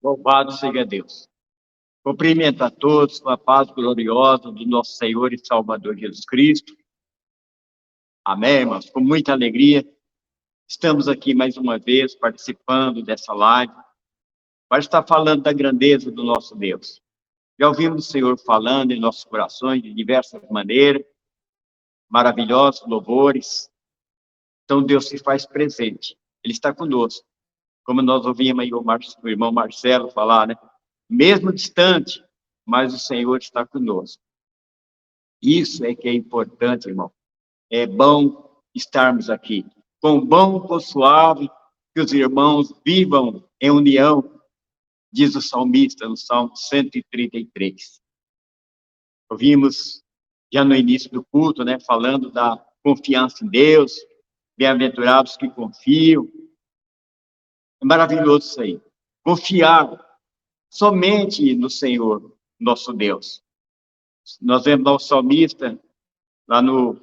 Louvado seja Deus. Cumprimento a todos com a paz gloriosa do nosso Senhor e Salvador Jesus Cristo. Amém, irmãos? Com muita alegria, estamos aqui mais uma vez participando dessa live para estar falando da grandeza do nosso Deus. Já ouvimos o Senhor falando em nossos corações de diversas maneiras, maravilhosos louvores. Então Deus se faz presente, Ele está conosco. Como nós ouvimos aí o irmão Marcelo falar, né? Mesmo distante, mas o Senhor está conosco. Isso é que é importante, irmão. É bom estarmos aqui. Quão bom, quão suave que os irmãos vivam em união, diz o salmista no Salmo 133. Ouvimos já no início do culto, né, falando da confiança em Deus, bem-aventurados que confiam. É maravilhoso isso aí. Confiar somente no Senhor, nosso Deus. Nós vemos o salmista, lá no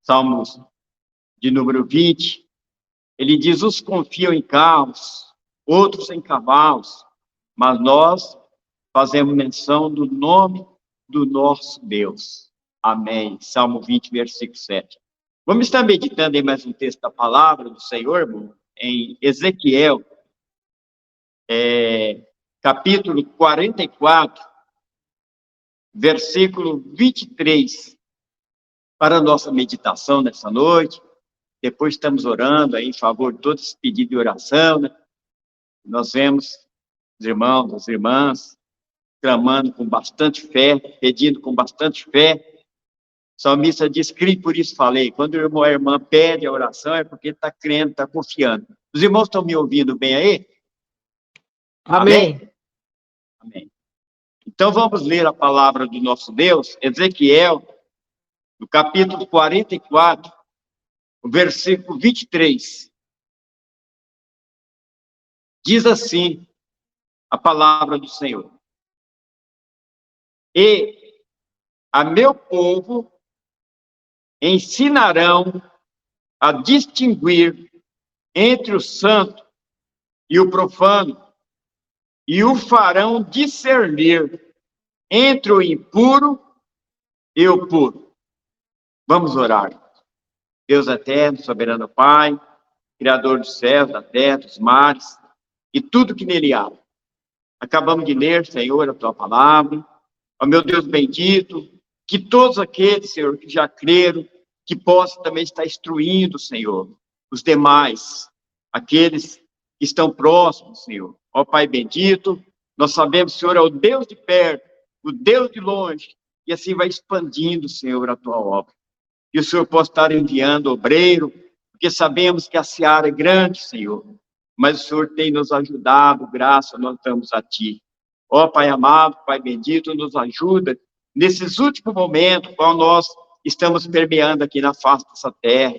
Salmos de número 20, ele diz, uns confiam em carros, outros em cavalos, mas nós fazemos menção do nome do nosso Deus. Amém. Salmo 20, versículo 7. Vamos estar meditando em mais um texto da palavra do Senhor, irmão, em Ezequiel, capítulo 44, versículo 23, para a nossa meditação nessa noite. Depois estamos orando aí em favor de todos os pedidos de oração, né? Nós vemos os irmãos, as irmãs, clamando com bastante fé, pedindo com bastante fé. O salmista diz, criei, por isso falei. Quando o irmão ou a irmã pede a oração, é porque está crendo, está confiando. Os irmãos estão me ouvindo bem aí? Amém? Amém. Então vamos ler a palavra do nosso Deus, Ezequiel, no capítulo 44, o versículo 23. Diz assim a palavra do Senhor. E a meu povo ensinarão a distinguir entre o santo e o profano, e o farão discernir entre o impuro e o puro. Vamos orar. Deus eterno, soberano Pai, Criador dos céus, da terra, dos mares, e tudo que nele há. Acabamos de ler, Senhor, a Tua palavra. Ó meu Deus bendito, que todos aqueles, Senhor, que já creram, que possam também estar instruindo, Senhor, os demais, aqueles que estão próximos, Senhor. Ó Pai bendito, nós sabemos, Senhor, é o Deus de perto, o Deus de longe, e assim vai expandindo, Senhor, a Tua obra. E o Senhor possa estar enviando obreiro, porque sabemos que a seara é grande, Senhor, mas o Senhor tem nos ajudado, graças nós damos a Ti. Ó Pai amado, Pai bendito, nos ajuda nesses últimos momentos, qual nós estamos permeando aqui na face dessa terra,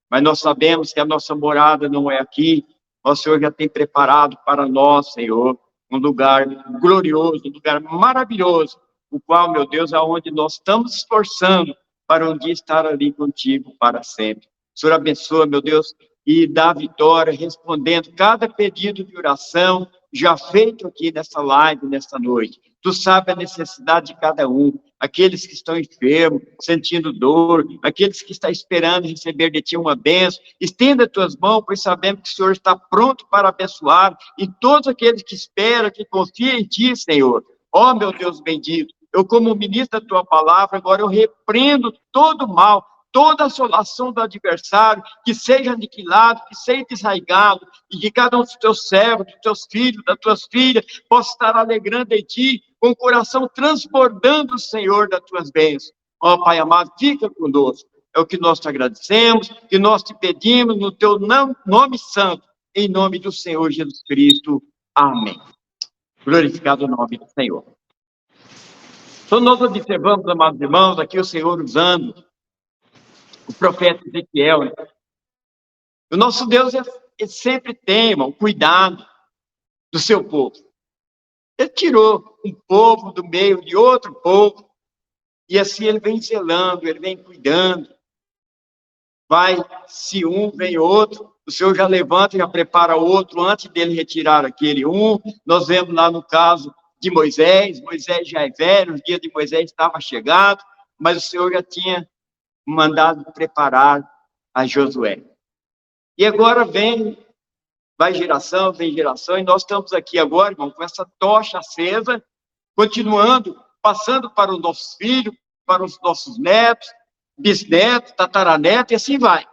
mas nós sabemos que a nossa morada não é aqui, o Senhor já tem preparado para nós, Senhor, um lugar glorioso, um lugar maravilhoso, o qual, meu Deus, é onde nós estamos esforçando para um dia estar ali contigo para sempre. O Senhor abençoa, meu Deus, e dá vitória, respondendo cada pedido de oração já feito aqui nessa live, nessa noite. Tu sabe a necessidade de cada um, aqueles que estão enfermos, sentindo dor, aqueles que estão esperando receber de Ti uma bênção. Estenda Tuas mãos, pois sabemos que o Senhor está pronto para abençoar, e todos aqueles que esperam, que confiam em Ti, Senhor. Ó, meu Deus bendito, eu como ministro da Tua palavra, agora eu repreendo todo mal, toda assolação do adversário, que seja aniquilado, que seja desarraigado, e que cada um dos Teus servos, dos Teus filhos, das Tuas filhas, possa estar alegrando em Ti, com o coração transbordando, Senhor, das Tuas bênçãos. Ó Pai amado, fica conosco. É o que nós Te agradecemos, que nós Te pedimos no Teu nome santo, em nome do Senhor Jesus Cristo. Amém. Glorificado o nome do Senhor. Então nós observamos, amados irmãos, aqui o Senhor usando o profeta Ezequiel. O nosso Deus ele sempre tem, irmão, cuidado do seu povo. Ele tirou um povo do meio de outro povo, e assim ele vem zelando, ele vem cuidando. Vai, se um, vem outro, o Senhor já levanta, já prepara outro, antes dele retirar aquele um. Nós vemos lá no caso de Moisés já é velho, os dias de Moisés estavam chegados, mas o Senhor já tinha mandado preparar a Josué. E agora vai geração, e nós estamos aqui agora, irmão, com essa tocha acesa, continuando, passando para os nossos filhos, para os nossos netos, bisnetos, tataranetos, e assim vai,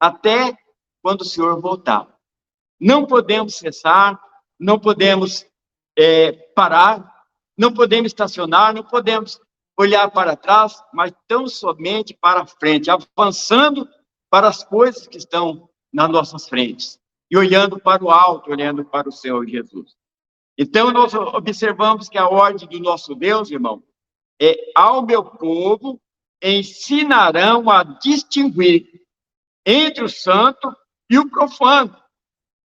até quando o Senhor voltar. Não podemos cessar, não podemos parar, não podemos estacionar, não podemos olhar para trás, mas tão somente para frente, avançando para as coisas que estão nas nossas frentes, e olhando para o alto, olhando para o Senhor Jesus. Então, nós observamos que a ordem do nosso Deus, irmão, é: ao meu povo ensinarão a distinguir entre o santo e o profano,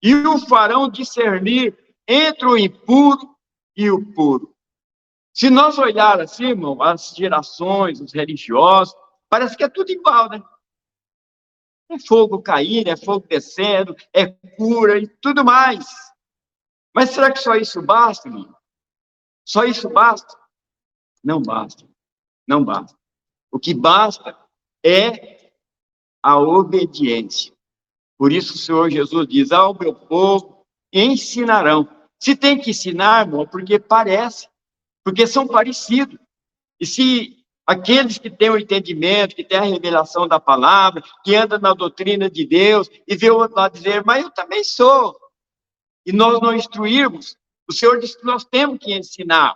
e o farão discernir entre o impuro e o puro. Se nós olhar assim, irmão, as gerações, os religiosos, parece que é tudo igual, né? É fogo caindo, é fogo descendo, é cura e tudo mais. Mas será que só isso basta, irmão? Só isso basta? Não basta. Não basta. O que basta é a obediência. Por isso o Senhor Jesus diz: ao meu povo ensinarão. Se tem que ensinar, irmão, porque parece, porque são parecidos. E se aqueles que têm o entendimento, que têm a revelação da palavra, que andam na doutrina de Deus, e vê o outro lá dizer: mas eu também sou, e nós não instruirmos, o Senhor diz que nós temos que ensinar.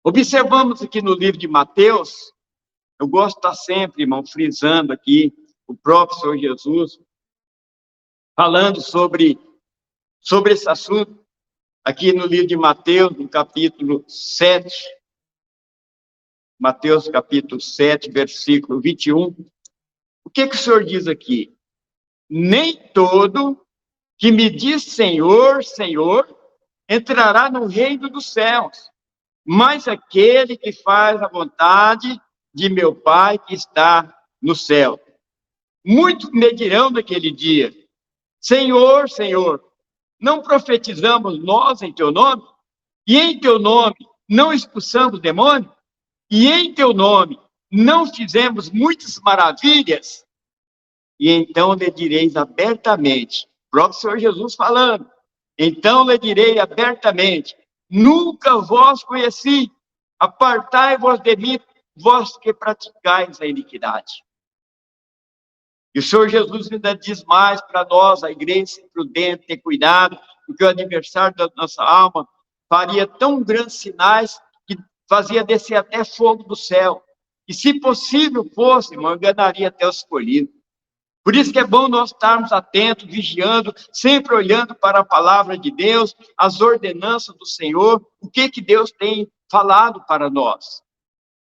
Observamos aqui no livro de Mateus, eu gosto de estar sempre, irmão, frisando aqui o próprio Senhor Jesus, falando sobre esse assunto, aqui no livro de Mateus, no capítulo 7, Mateus capítulo 7, versículo 21, o que o Senhor diz aqui? Nem todo que me diz Senhor, Senhor, entrará no reino dos céus, mas aquele que faz a vontade de meu Pai que está no céu. Muitos me dirão naquele dia: Senhor, Senhor, não profetizamos nós em teu nome? E em teu nome não expulsamos demônio? E em teu nome não fizemos muitas maravilhas? E então lhe direis abertamente, o próprio Senhor Jesus falando, então lhe direi abertamente: nunca vos conheci, apartai-vos de mim, vós que praticais a iniquidade. E o Senhor Jesus ainda diz mais para nós, a igreja, ser prudente, ter cuidado, porque o adversário da nossa alma faria tão grandes sinais que fazia descer até fogo do céu. E se possível fosse, irmão, enganaria até os escolhidos. Por isso que é bom nós estarmos atentos, vigiando, sempre olhando para a palavra de Deus, as ordenanças do Senhor, o que Deus tem falado para nós.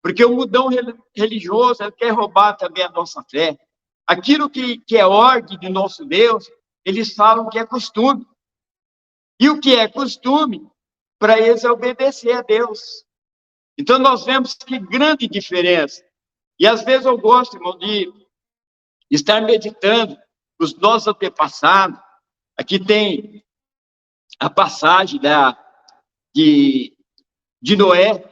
Porque o mundão religioso, ele quer roubar também a nossa fé. Aquilo que é ordem de nosso Deus, eles falam que é costume. E o que é costume, para eles é obedecer a Deus. Então nós vemos que grande diferença. E às vezes eu gosto, irmão, de estar meditando os nossos antepassados. Aqui tem a passagem de Noé,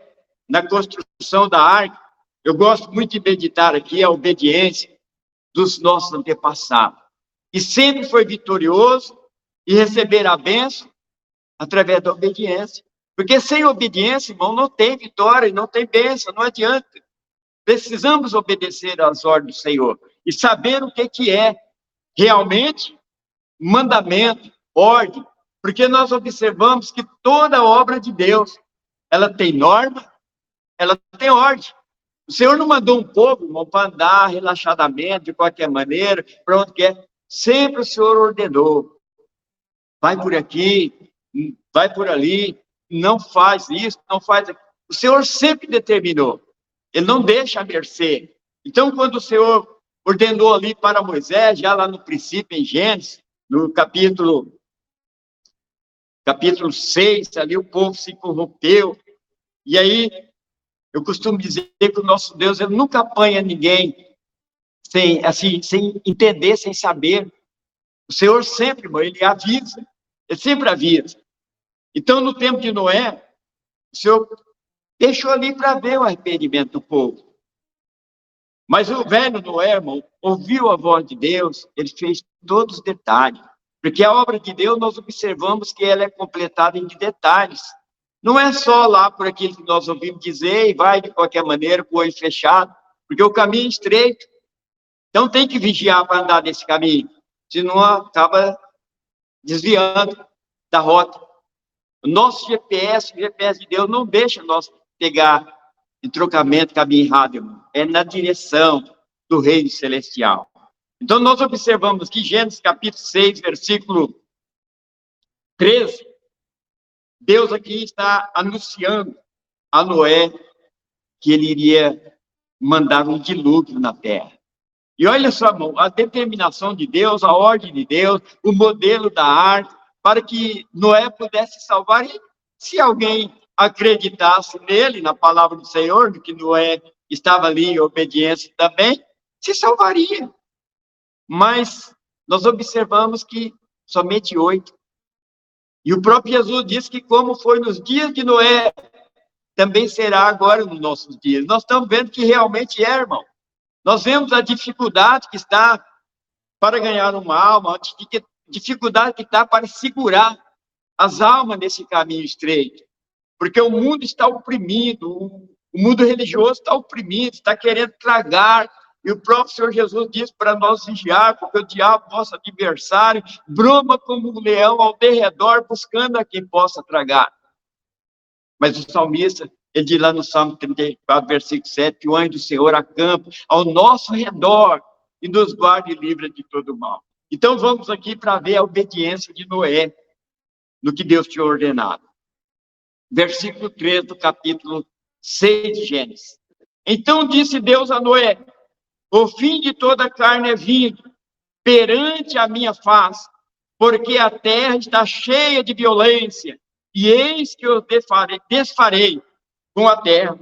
na construção da arca. Eu gosto muito de meditar aqui a obediência dos nossos antepassados. E sempre foi vitorioso e receber a bênção através da obediência. Porque sem obediência, irmão, não tem vitória, não tem bênção, não adianta. Precisamos obedecer às ordens do Senhor e saber o que é realmente mandamento, ordem, porque nós observamos que toda obra de Deus, ela tem norma, ela tem ordem. O Senhor não mandou um povo, irmão, para andar relaxadamente, de qualquer maneira, para onde quer. Sempre o Senhor ordenou. Vai por aqui, vai por ali, não faz isso, não faz aquilo. O Senhor sempre determinou. Ele não deixa a mercê. Então, quando o Senhor ordenou ali para Moisés, já lá no princípio, em Gênesis, no capítulo 6, ali o povo se corrompeu. E aí, eu costumo dizer que o nosso Deus, ele nunca apanha ninguém sem entender, sem saber. O Senhor sempre, irmão, ele avisa. Ele sempre avisa. Então, no tempo de Noé, o Senhor deixou ali para ver o arrependimento do povo. Mas o velho Noé, irmão, ouviu a voz de Deus, ele fez todos os detalhes. Porque a obra de Deus, nós observamos que ela é completada em detalhes. Não é só lá por aquilo que nós ouvimos dizer e vai de qualquer maneira com o olho fechado, porque o caminho é estreito. Então tem que vigiar para andar nesse caminho, senão acaba desviando da rota. O nosso GPS, o GPS de Deus, não deixa nós pegar em trocamento caminho errado, irmão. É na direção do reino celestial. Então nós observamos que Gênesis capítulo 6, versículo 13, Deus aqui está anunciando a Noé que ele iria mandar um dilúvio na terra. E olha só, irmão, a determinação de Deus, a ordem de Deus, o modelo da arca, para que Noé pudesse salvar. E se alguém acreditasse nele, na palavra do Senhor, que Noé estava ali em obediência também, se salvaria. Mas nós observamos que somente 8. E o próprio Jesus disse que como foi nos dias de Noé, também será agora nos nossos dias. Nós estamos vendo que realmente é, irmão. Nós vemos a dificuldade que está para ganhar uma alma, a dificuldade que está para segurar as almas nesse caminho estreito. Porque o mundo está oprimido, o mundo religioso está oprimido, está querendo tragar. E o próprio Senhor Jesus diz para nós vigiar, porque o diabo, nosso adversário, brama como um leão ao derredor, buscando a quem possa tragar. Mas o salmista, ele diz lá no Salmo 34, versículo 7, que o anjo do Senhor acampa ao nosso redor e nos guarda e livra de todo mal. Então vamos aqui para ver a obediência de Noé no que Deus tinha ordenado. Versículo 3 do capítulo 6 de Gênesis. Então disse Deus a Noé: o fim de toda a carne é vindo perante a minha face, porque a terra está cheia de violência, e eis que eu desfarei com a terra.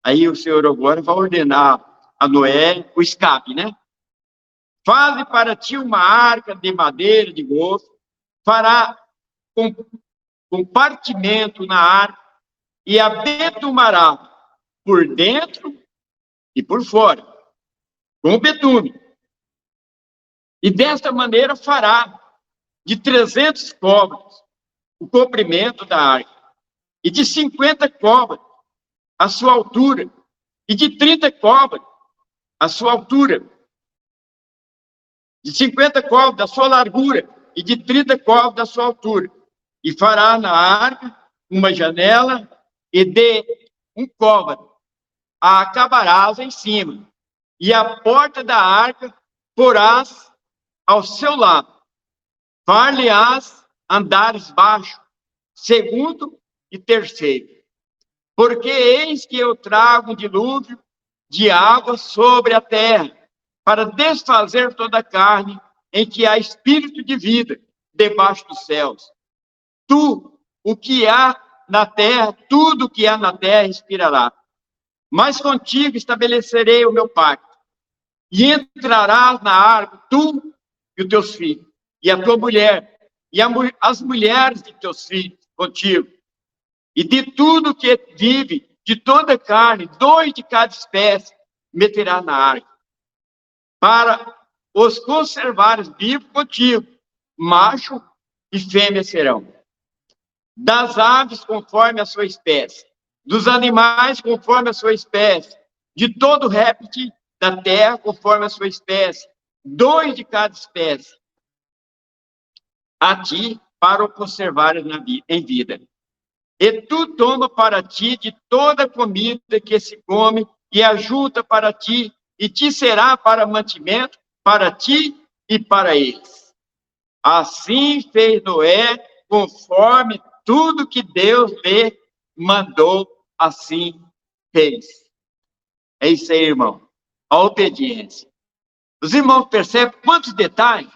Aí o Senhor agora vai ordenar a Noé o escape, né? Faze para ti uma arca de madeira de gosto, fará compartimento na arca e a betumará por dentro e por fora, com betume. E desta maneira fará de 300 côvados o comprimento da arca, e de 50 côvados a sua altura, e de 30 côvados a sua altura, de 50 côvados da sua largura, e de 30 côvados da sua altura. E fará na arca uma janela, e de um côvado a acabarás em cima, e a porta da arca porás ao seu lado. Far-lhe-ás andares baixo, segundo e terceiro. Porque eis que eu trago um dilúvio de água sobre a terra, para desfazer toda a carne em que há espírito de vida debaixo dos céus. Tu, o que há na terra, tudo o que há na terra expirará. Mas contigo estabelecerei o meu pacto, e entrarás na arca, tu e os teus filhos, e a tua mulher, e as mulheres de teus filhos contigo. E de tudo que vive, de toda carne, 2 de cada espécie, meterá na arca, para os conservares vivos contigo, macho e fêmea serão. Das aves conforme a sua espécie, dos animais conforme a sua espécie, de todo réptil da terra conforme a sua espécie, 2 de cada espécie, a ti para o conservares em vida. E tu toma para ti de toda a comida que se come, e ajunta para ti, e te será para mantimento, para ti e para eles. Assim fez Noé, conforme tudo que Deus lhe mandou, assim fez. É isso aí, irmão. A obediência. Os irmãos percebem quantos detalhes?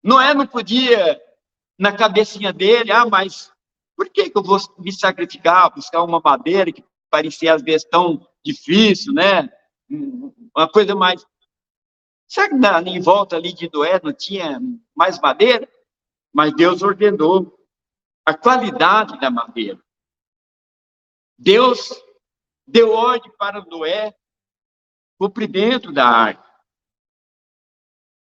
Noé não podia, na cabecinha dele, mas por que eu vou me sacrificar, buscar uma madeira que parecia às vezes tão difícil, né? Uma coisa mais Será que em volta ali de Noé não tinha mais madeira? Mas Deus ordenou a qualidade da madeira. Deus deu ordem para Noé, comprimento da arca.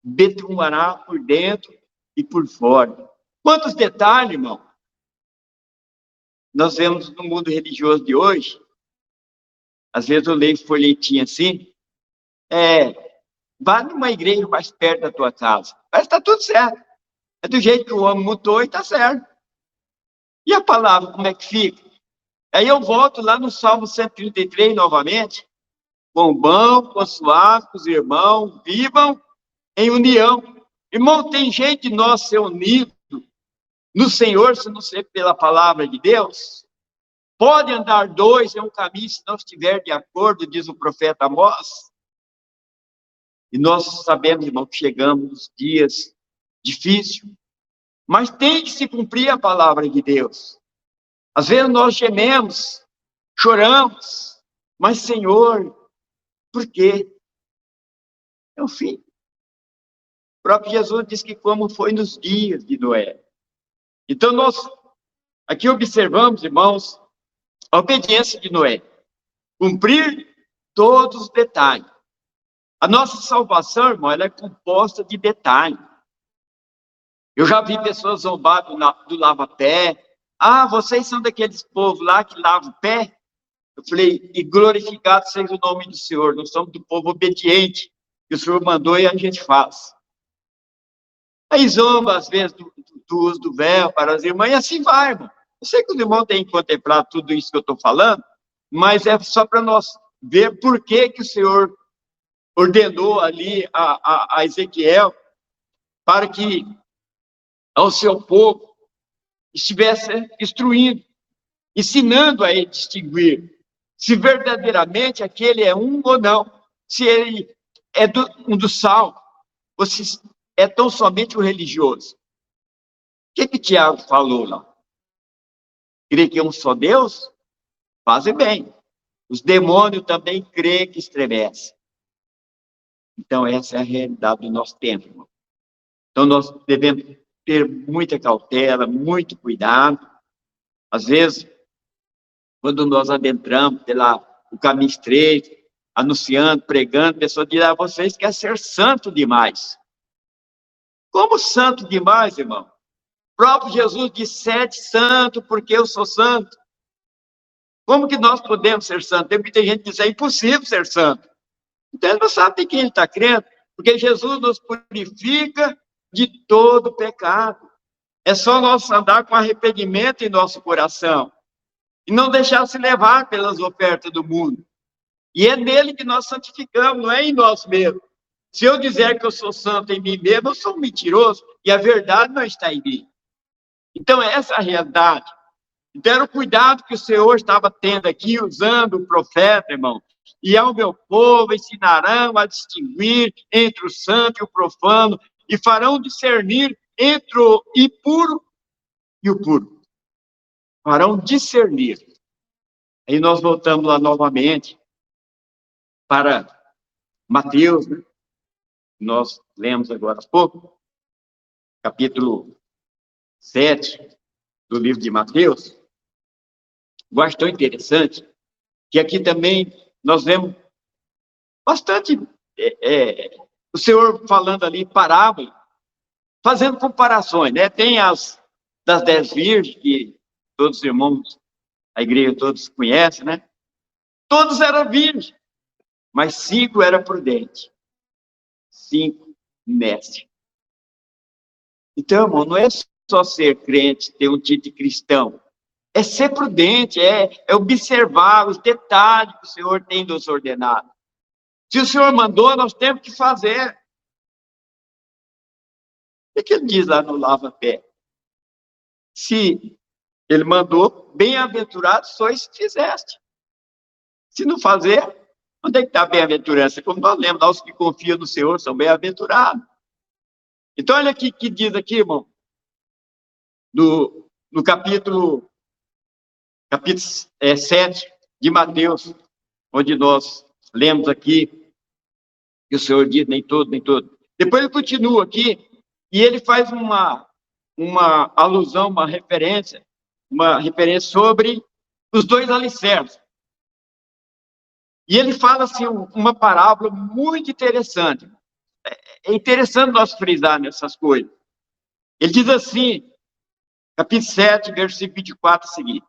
Betumará por dentro e por fora. Quantos detalhes, irmão? Nós vemos no mundo religioso de hoje, às vezes eu leio folhetinho assim, vá numa igreja mais perto da tua casa. Mas está tudo certo. É do jeito que o homem mutou e está certo. E a palavra, como é que fica? Aí eu volto lá no Salmo 133 novamente. Com bom, com suave, com os irmãos, vivam em união. Irmão, tem jeito de nós ser unidos no Senhor, se não ser pela palavra de Deus? Pode andar dois em um caminho, se não estiver de acordo, diz o profeta Amós. E nós sabemos, irmão, que chegamos nos dias difíceis, mas tem que se cumprir a palavra de Deus. Às vezes nós gememos, choramos, mas Senhor, por quê? É o fim. O próprio Jesus disse que como foi nos dias de Noé. Então nós aqui observamos, irmãos, a obediência de Noé. Cumprir todos os detalhes. A nossa salvação, irmão, ela é composta de detalhes. Eu já vi pessoas zombar do lava-pé. Ah, vocês são daqueles povos lá que lavam o pé? Eu falei, e glorificado seja o nome do Senhor. Nós somos do povo obediente, que o Senhor mandou e a gente faz. Aí zomba, às vezes, do uso do véu para as irmãs, e assim vai, irmão. Eu sei que os irmãos têm que contemplar tudo isso que eu estou falando, mas é só para nós ver por que o Senhor ordenou ali a Ezequiel para que ao seu povo estivesse instruindo, ensinando a ele distinguir se verdadeiramente aquele é um ou não, se ele é um do salvo, ou se é tão somente um religioso. O que Tiago falou lá? Crê que é um só Deus? Fazem bem. Os demônios também creem que estremecem. Então, essa é a realidade do nosso tempo, irmão. Então, nós devemos ter muita cautela, muito cuidado. Às vezes, quando nós adentramos pelo caminho estreito, anunciando, pregando, a pessoa diz, vocês querem ser santo demais. Como santo demais, irmão? O próprio Jesus disse, sede santo, porque eu sou santo. Como que nós podemos ser santos? Tem muita gente que diz, é impossível ser santo. Então, ele não sabe de quem ele está crendo, porque Jesus nos purifica de todo pecado. É só nós andar com arrependimento em nosso coração e não deixar se levar pelas ofertas do mundo. E é nele que nós santificamos, não é em nós mesmos. Se eu dizer que eu sou santo em mim mesmo, eu sou um mentiroso e a verdade não está em mim. Então, essa é a realidade. Então, era o cuidado que o Senhor estava tendo aqui, usando o profeta, irmão. E ao meu povo ensinarão a distinguir entre o santo e o profano, e farão discernir entre o impuro e o puro. Farão discernir. Aí nós voltamos lá novamente para Mateus, né? Nós lemos agora há pouco, capítulo 7 do livro de Mateus. Eu acho tão interessante que aqui também nós vemos bastante o Senhor falando ali parábola, fazendo comparações, né? Tem as das 10 virgens, que todos os irmãos, a igreja todos conhecem, né? Todos eram virgens, mas 5 eram prudentes, 5 mestres. Então, irmão, não é só ser crente, ter um título de cristão, é ser prudente, é observar os detalhes que o Senhor tem nos ordenado. Se o Senhor mandou, nós temos que fazer. O que ele diz lá no lava-pé? Se ele mandou, bem-aventurado sois se fizeste. Se não fazer, onde é que está a bem-aventurança? Como nós lembramos, os que confiam no Senhor são bem-aventurados. Então, olha aqui que diz aqui, irmão, no capítulo 7 de Mateus, onde nós lemos aqui E o Senhor diz, nem todo, nem todo. Depois ele continua aqui, e ele faz uma alusão, uma referência sobre os dois alicerces. E ele fala assim, uma parábola muito interessante. É interessante nós frisar nessas coisas. Ele diz assim, capítulo 7, versículo 24 a seguir.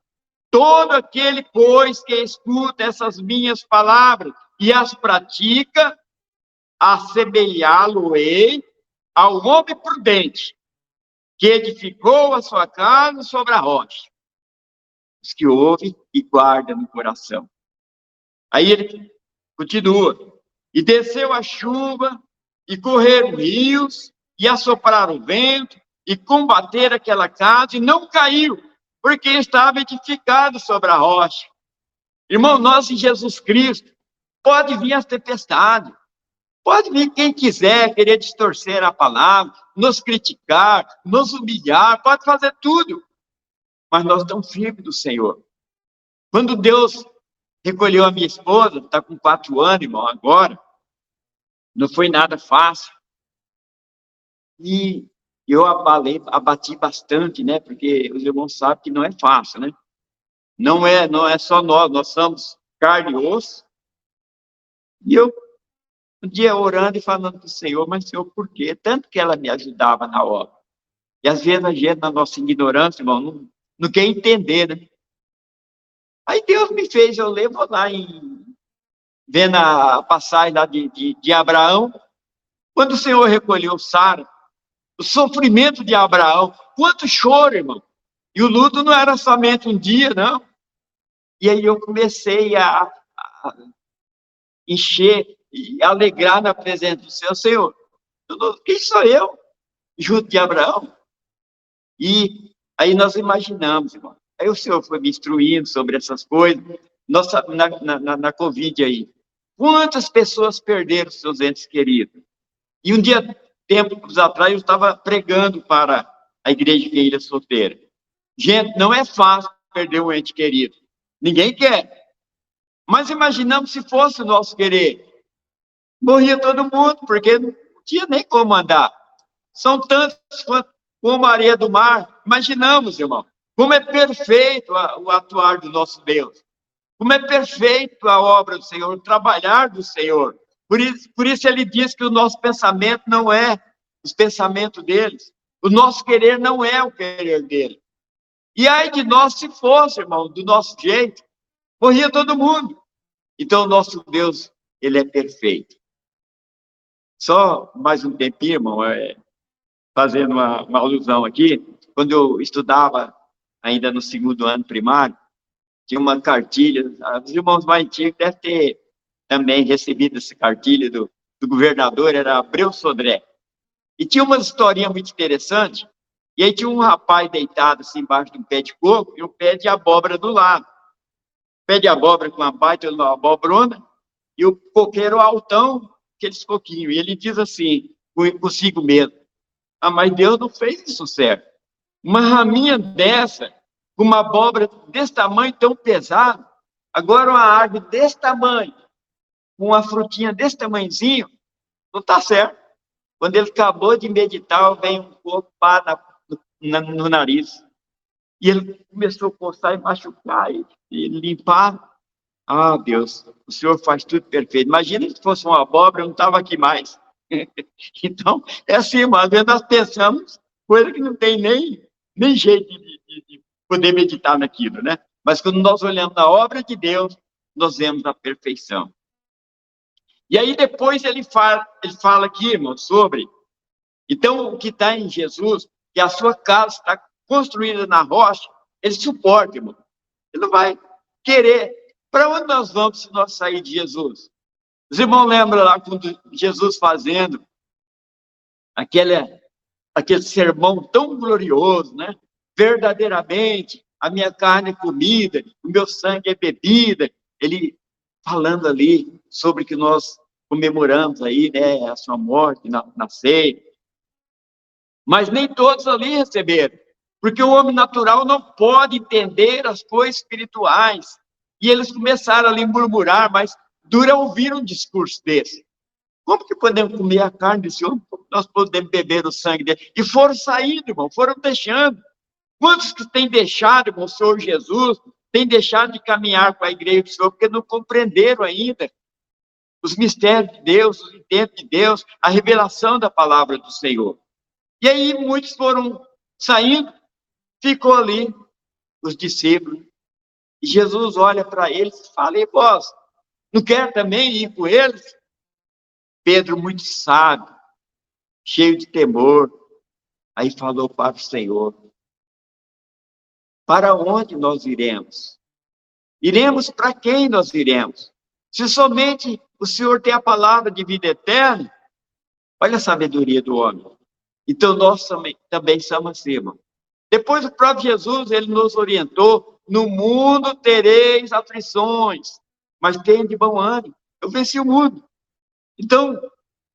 Todo aquele, pois, que escuta essas minhas palavras e as pratica, assemelhá-lo-ei ao homem prudente, que edificou a sua casa sobre a rocha. Os que ouvem e guardam no coração. Aí ele continua. E desceu a chuva, e correram rios, e assopraram o vento, e combateram aquela casa, e não caiu, porque estava edificado sobre a rocha. Irmão, nós em Jesus Cristo, pode vir as tempestades, pode vir quem quiser querer distorcer a palavra, nos criticar, nos humilhar, pode fazer tudo, mas nós estamos firmes do Senhor. Quando Deus recolheu a minha esposa, está com 4 anos, irmão, agora, não foi nada fácil. E eu abati bastante, né? Porque os irmãos sabem que não é fácil, né? Não é só nós somos carne e osso. E eu, um dia orando e falando para o Senhor, mas Senhor, por quê? Tanto que ela me ajudava na obra. E às vezes a gente, na nossa ignorância, irmão, não quer entender, né? Aí Deus me fez, eu levo lá vendo a passagem lá de Abraão, quando o Senhor recolheu Sara, o sofrimento de Abraão, quanto choro, irmão. E o luto não era somente um dia, não. E aí eu comecei a encher e alegrar na presença do Senhor. Quem sou eu? Junto de Abraão. E aí nós imaginamos, irmão. Aí o Senhor foi me instruindo sobre essas coisas. Nossa, na Covid aí, quantas pessoas perderam seus entes queridos? E um dia, tempos atrás, eu estava pregando para a igreja de Ilha Solteira. Gente, não é fácil perder um ente querido. Ninguém quer. Mas imaginamos se fosse o nosso querer. Morria todo mundo, porque não tinha nem como andar. São tantos como a areia do mar. Imaginamos, irmão, como é perfeito o atuar do nosso Deus. Como é perfeito a obra do Senhor, o trabalhar do Senhor. Por isso ele diz que o nosso pensamento não é os pensamentos deles. O nosso querer não é o querer dele. E ai de nós se fosse, irmão, do nosso jeito, morria todo mundo. Então o nosso Deus, ele é perfeito. Só mais um tempinho, irmão, fazendo uma alusão aqui, quando eu estudava ainda no 2º ano primário, tinha uma cartilha, os irmãos mais antigos devem ter também recebido essa cartilha do governador, era Abreu Sodré. E tinha uma historinha muito interessante, e aí tinha um rapaz deitado assim embaixo de um pé de coco e um pé de abóbora do lado. Pé de abóbora com uma baita abobrona, e o coqueiro altão, aqueles coquinhos. E ele diz assim, consigo mesmo, mas Deus não fez isso certo. Uma raminha dessa, com uma abóbora desse tamanho, tão pesada, agora uma árvore desse tamanho, com uma frutinha desse tamanhozinho, não está certo. Quando ele acabou de meditar, vem um coco no nariz. E ele começou a coçar e machucar, e limpar. Ah, Deus, o Senhor faz tudo perfeito. Imagina se fosse uma abóbora, eu não estava aqui mais. Então, é assim, mas às vezes nós pensamos coisa que não tem nem jeito de poder meditar naquilo, né? Mas quando nós olhamos na obra de Deus, nós vemos a perfeição. E aí depois ele fala aqui, irmão, sobre, então, o que está em Jesus, que a sua casa está construída na rocha, ele suporta, irmão. Ele não vai querer. Para onde nós vamos se nós sair de Jesus? Os irmãos lembram lá quando Jesus fazendo aquele sermão tão glorioso, né? Verdadeiramente, a minha carne é comida, o meu sangue é bebida. Ele falando ali sobre que nós comemoramos aí, né, a sua morte na ceia. Mas nem todos ali receberam, porque o homem natural não pode entender as coisas espirituais. E eles começaram ali a murmurar, mas dura ouvir um discurso desse. Como que podemos comer a carne desse homem? Como nós podemos beber o sangue dele? E foram saindo, irmão, foram deixando. Quantos que têm deixado, irmão, o Senhor Jesus, têm deixado de caminhar com a igreja do Senhor, porque não compreenderam ainda os mistérios de Deus, os intentos de Deus, a revelação da palavra do Senhor. E aí muitos foram saindo, ficou ali os discípulos. E Jesus olha para eles e fala: e vós, não quer também ir com eles? Pedro, muito sábio, cheio de temor, aí falou para o Senhor: para onde nós iremos? Iremos para quem nós iremos? Se somente o Senhor tem a palavra de vida eterna, olha a sabedoria do homem. Então nós também somos assim, irmão. Depois o próprio Jesus, ele nos orientou: no mundo tereis aflições, mas tenha de bom ânimo, eu venci o mundo. Então,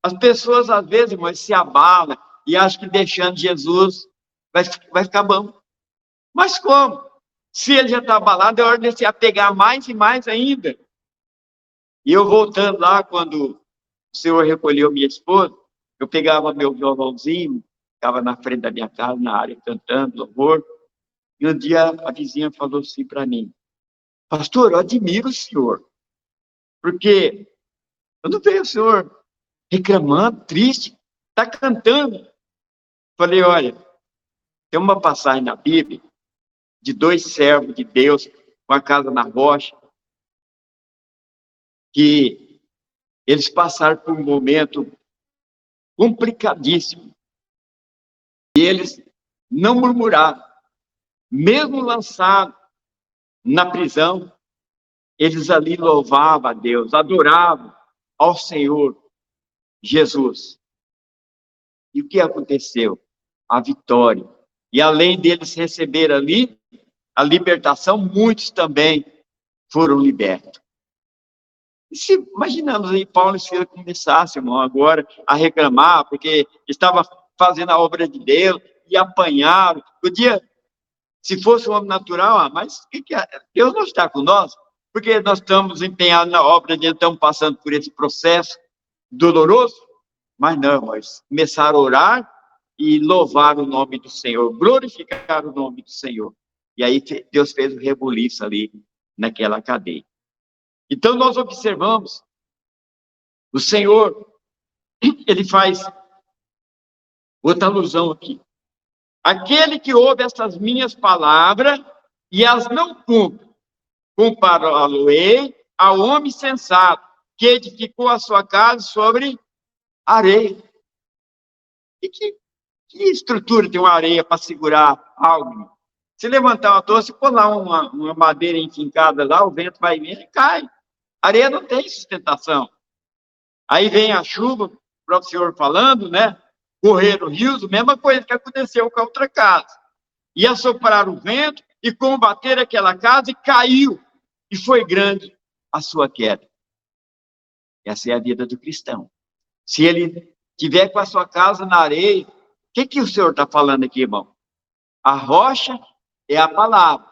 as pessoas às vezes, irmãos, se abalam e acham que deixando Jesus vai ficar bom. Mas como? Se ele já está abalado, é hora de se apegar mais e mais ainda. E eu voltando lá, quando o Senhor recolheu minha esposa, eu pegava meu violãozinho, ficava na frente da minha casa, na área, cantando louvor. E um dia a vizinha falou assim para mim: pastor, eu admiro o senhor, porque eu não vejo o senhor reclamando, triste, está cantando. Falei: olha, tem uma passagem na Bíblia de 2 servos de Deus com a casa na rocha, que eles passaram por um momento complicadíssimo. E eles não murmuraram. Mesmo lançados na prisão, eles ali louvavam a Deus, adoravam ao Senhor Jesus. E o que aconteceu? A vitória. E além deles receber ali a libertação, muitos também foram libertos. E se imaginamos aí Paulo e Silas começassem, irmão, agora a reclamar, porque estava fazendo a obra de Deus e apanharam. Podia, se fosse um homem natural, mas que é? Deus não está com nós, porque nós estamos empenhados na obra de Deus, estamos passando por esse processo doloroso. Mas não, mas começaram a orar e louvar o nome do Senhor, glorificar o nome do Senhor. E aí Deus fez o rebuliço ali naquela cadeia. Então nós observamos, o Senhor, ele faz outra alusão aqui. Aquele que ouve essas minhas palavras e as não cumpre, compará-lo-ei ao homem sensato, que edificou a sua casa sobre areia. E que estrutura tem uma areia para segurar algo? Se levantar uma torre, se pôr lá uma madeira enfincada lá, o vento vai vir e cai. A areia não tem sustentação. Aí vem a chuva, o próprio Senhor falando, né? Correram rios, a mesma coisa que aconteceu com a outra casa. Ia soprar o vento e combater aquela casa e caiu. E foi grande a sua queda. Essa é a vida do cristão. Se ele tiver com a sua casa na areia, o que o Senhor está falando aqui, irmão? A rocha é a palavra.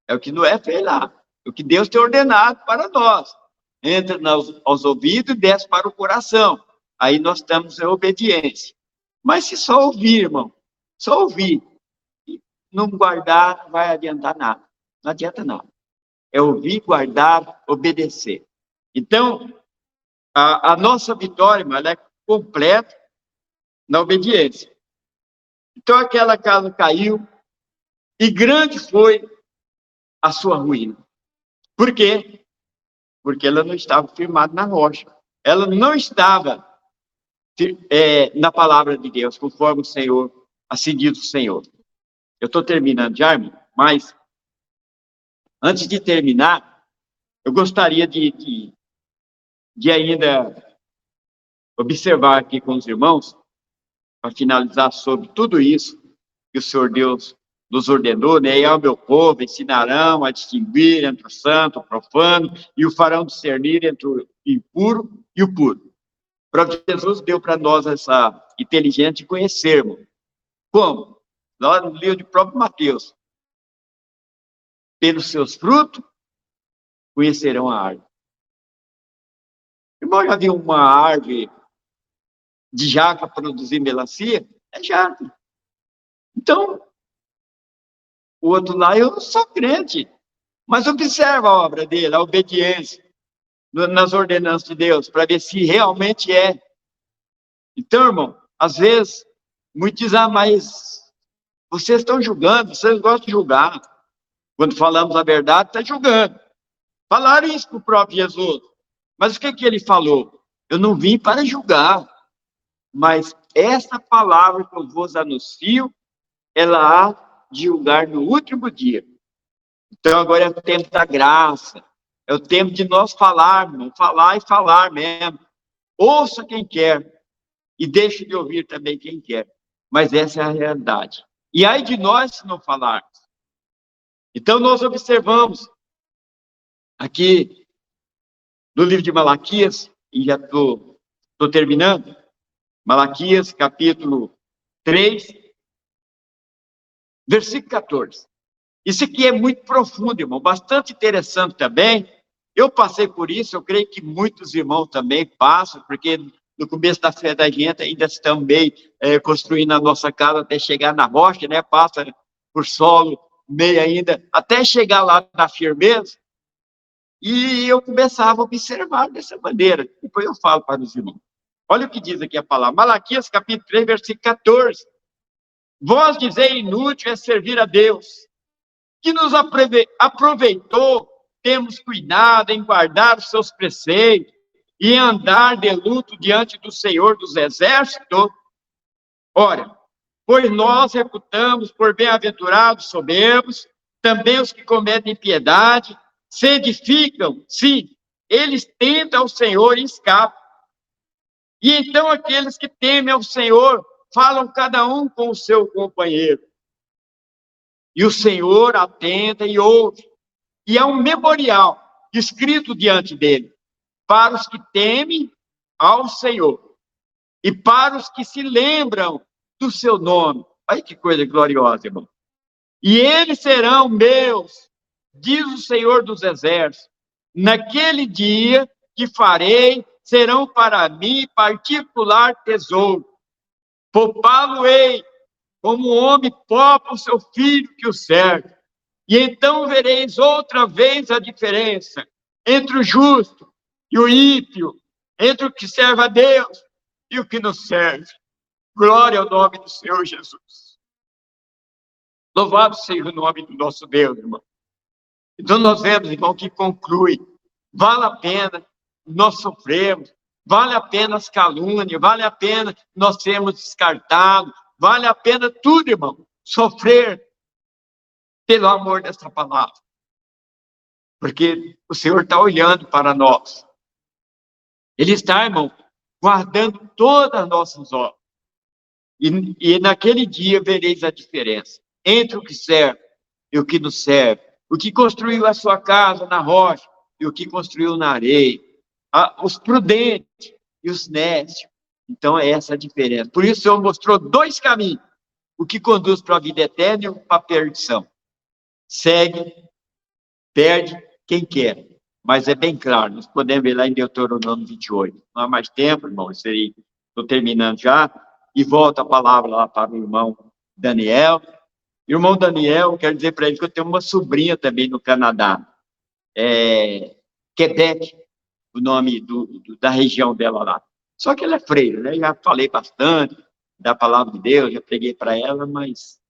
É o que Noé fez lá. É o que Deus tem ordenado para nós. Entra aos ouvidos e desce para o coração. Aí nós estamos em obediência. Mas se só ouvir, irmão, só ouvir, não guardar, não vai adiantar nada. Não adianta nada. É ouvir, guardar, obedecer. Então, a nossa vitória, irmão, ela é completa na obediência. Então, aquela casa caiu e grande foi a sua ruína. Por quê? Porque ela não estava firmada na rocha. Ela não estava na palavra de Deus, conforme o Senhor, assim diz o Senhor. Eu estou terminando já, irmão, mas antes de terminar, eu gostaria de ainda observar aqui com os irmãos, para finalizar sobre tudo isso que o Senhor Deus nos ordenou, né? E ao meu povo ensinarão a distinguir entre o santo, o profano, e o farão discernir entre o impuro e o puro. O próprio Jesus deu para nós essa inteligência de conhecermos. Como? Lá no livro de próprio Mateus. Pelos seus frutos, conhecerão a árvore. Irmão, já viu uma árvore de jaca produzir melancia, é jaca. Então, o outro lá, eu sou crente, mas observa a obra dele, a obediência nas ordenanças de Deus, para ver se realmente é. Então, irmão, às vezes, muitos dizem, mas vocês estão julgando, vocês gostam de julgar. Quando falamos a verdade, está julgando. Falaram isso para o próprio Jesus. Mas o que ele falou? Eu não vim para julgar, mas essa palavra que eu vos anuncio, ela há de julgar no último dia. Então agora é o tempo da graça, é o tempo de nós falarmos, falar e falar mesmo. Ouça quem quer e deixe de ouvir também quem quer. Mas essa é a realidade. E ai de nós se não falarmos. Então nós observamos aqui no livro de Malaquias, e já estou terminando, Malaquias, capítulo 3, versículo 14. Isso aqui é muito profundo, irmão, bastante interessante também. Eu passei por isso, eu creio que muitos irmãos também passam, porque no começo da fé da gente ainda estamos meio construindo a nossa casa até chegar na rocha, né? Passa por solo, meio ainda, até chegar lá na firmeza. E eu começava a observar dessa maneira. Depois eu falo para os irmãos. Olha o que diz aqui a palavra. Malaquias, capítulo 3, versículo 14. Vós dizei inútil é servir a Deus, que nos aproveitou, temos cuidado em guardar os seus preceitos e em andar de luto diante do Senhor dos Exércitos. Ora, pois nós reputamos por bem-aventurados soberbos, também os que cometem impiedade, se edificam, sim, eles tentam ao Senhor e escapam. E então aqueles que temem ao Senhor falam cada um com o seu companheiro. E o Senhor atenta e ouve. E há um memorial escrito diante dele, para os que temem ao Senhor e para os que se lembram do seu nome. Olha que coisa gloriosa, irmão. E eles serão meus, diz o Senhor dos Exércitos. Naquele dia que farei, serão para mim particular tesouro. Poupá-lo-ei, como o homem poupa o seu filho que o serve. E então vereis outra vez a diferença entre o justo e o ímpio, entre o que serve a Deus e o que não serve. Glória ao nome do Senhor Jesus. Louvado seja o nome do nosso Deus, irmão. Então nós vemos, irmão, que conclui. Vale a pena nós sofrermos, vale a pena as calúnias, vale a pena nós sermos descartados, vale a pena tudo, irmão, sofrer pelo amor dessa palavra. Porque o Senhor está olhando para nós. Ele está, irmão, guardando todas as nossas obras. E naquele dia vereis a diferença entre o que serve e o que não serve. O que construiu a sua casa na rocha e o que construiu na areia. Os prudentes e os nécios. Então é essa a diferença. Por isso o Senhor mostrou dois caminhos. O que conduz para a vida eterna e para a perdição. Segue, perde quem quer. Mas é bem claro, nós podemos ver lá em Deuteronômio 28. Não há mais tempo, irmão, isso aí, estou terminando já. E volta a palavra lá para o irmão Daniel. Irmão Daniel, quero dizer para ele que eu tenho uma sobrinha também no Canadá. Quebec, o nome da região dela lá. Só que ela é freira, né? Já falei bastante da palavra de Deus, já preguei para ela, mas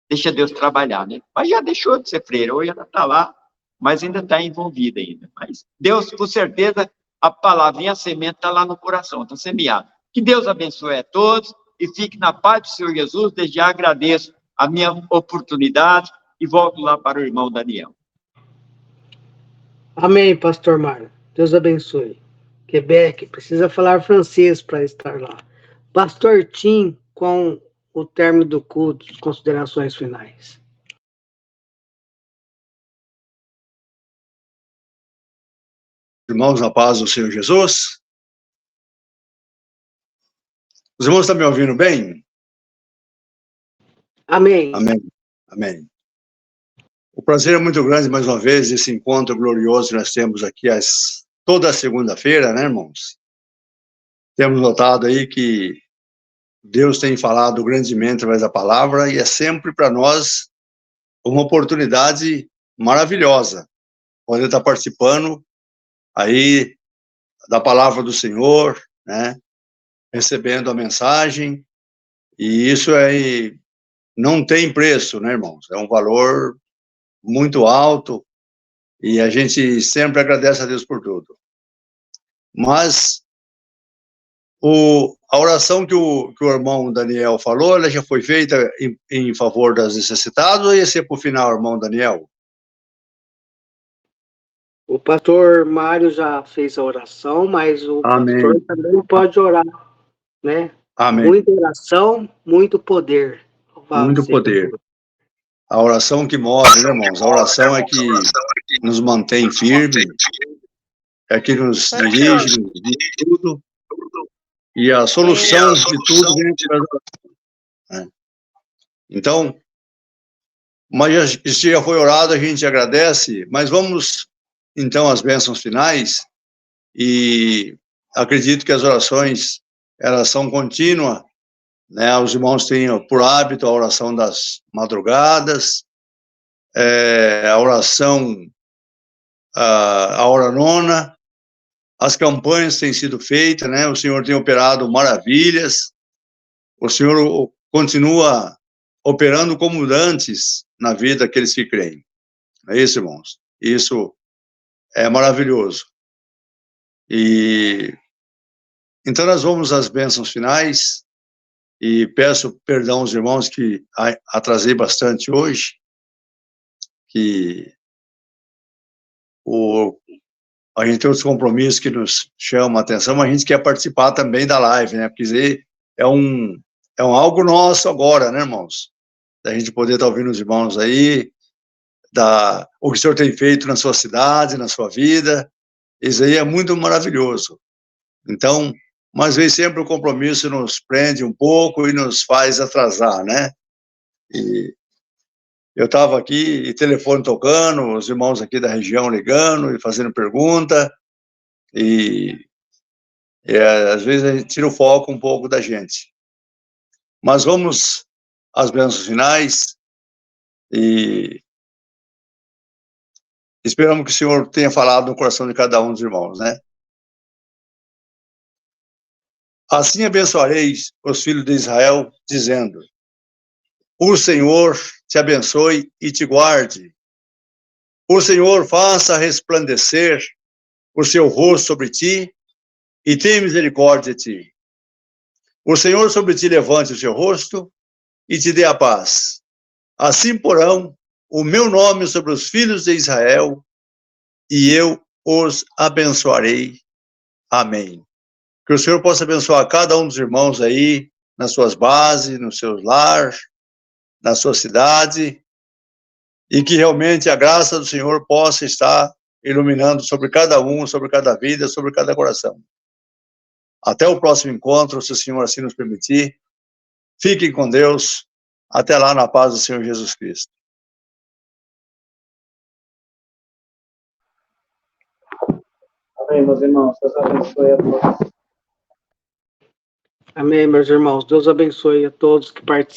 deixa Deus trabalhar, né? Mas já deixou de ser freira, hoje ela está lá, mas ainda está envolvida ainda. Mas Deus, com certeza, a palavrinha, a semente está lá no coração, está semeada. Que Deus abençoe a todos e fique na paz do Senhor Jesus. Desde já agradeço a minha oportunidade e volto lá para o irmão Daniel. Amém, pastor Mário. Deus abençoe. Quebec, precisa falar francês para estar lá. Pastor Tim, com o término do culto, considerações finais. Irmãos, na paz do Senhor Jesus. Os irmãos estão me ouvindo bem? Amém. Amém. Amém. O prazer é muito grande, mais uma vez, esse encontro glorioso que nós temos aqui toda segunda-feira, né, irmãos? Temos notado aí que Deus tem falado grandemente através da palavra e é sempre para nós uma oportunidade maravilhosa poder estar participando aí da palavra do Senhor, né? Recebendo a mensagem, e isso não tem preço, né, irmãos? É um valor muito alto e a gente sempre agradece a Deus por tudo. Mas a oração que o irmão Daniel falou, ela já foi feita em favor das necessitadas ou ia ser para o final, irmão Daniel? O pastor Mário já fez a oração, mas o Amém. pastor também pode orar, né? Amém. Muita oração, muito poder. Muito poder. A oração que move, né, irmãos? A oração é que nos mantém firmes, é que nos dirige, nos diz tudo. E a solução de tudo vem através da oração, né? Então, mas isso já foi orado, a gente agradece, mas vamos, então, às bênçãos finais, e acredito que as orações, elas são contínuas, né? Os irmãos têm por hábito a oração das madrugadas, a oração, a hora nona, as campanhas têm sido feitas, né? O Senhor tem operado maravilhas, o Senhor continua operando como antes na vida daqueles que creem. É isso, irmãos. Isso é maravilhoso. E então nós vamos às bênçãos finais e peço perdão aos irmãos que atrasei bastante hoje, que a gente tem outros compromissos que nos chamam a atenção, mas a gente quer participar também da live, né? Porque é um algo nosso agora, né, irmãos? Da gente poder estar ouvindo os irmãos aí, o que o Senhor tem feito na sua cidade, na sua vida, isso aí é muito maravilhoso. Então, mas vez sempre o compromisso nos prende um pouco e nos faz atrasar, né? E eu estava aqui, e telefone tocando, os irmãos aqui da região ligando e fazendo pergunta, e às vezes a gente tira o foco um pouco da gente. Mas vamos às bênçãos finais e esperamos que o Senhor tenha falado no coração de cada um dos irmãos, né? Assim abençoareis os filhos de Israel, dizendo: o Senhor te abençoe e te guarde. O Senhor faça resplandecer o seu rosto sobre ti e tenha misericórdia de ti. O Senhor sobre ti levante o seu rosto e te dê a paz. Assim porão o meu nome sobre os filhos de Israel e eu os abençoarei. Amém. Que o Senhor possa abençoar cada um dos irmãos aí, nas suas bases, nos seus lares, na sua cidade, e que realmente a graça do Senhor possa estar iluminando sobre cada um, sobre cada vida, sobre cada coração. Até o próximo encontro, se o Senhor assim nos permitir. Fiquem com Deus. Até lá, na paz do Senhor Jesus Cristo. Amém, meus irmãos. Deus abençoe a todos. Amém, meus irmãos. Deus abençoe a todos que participam.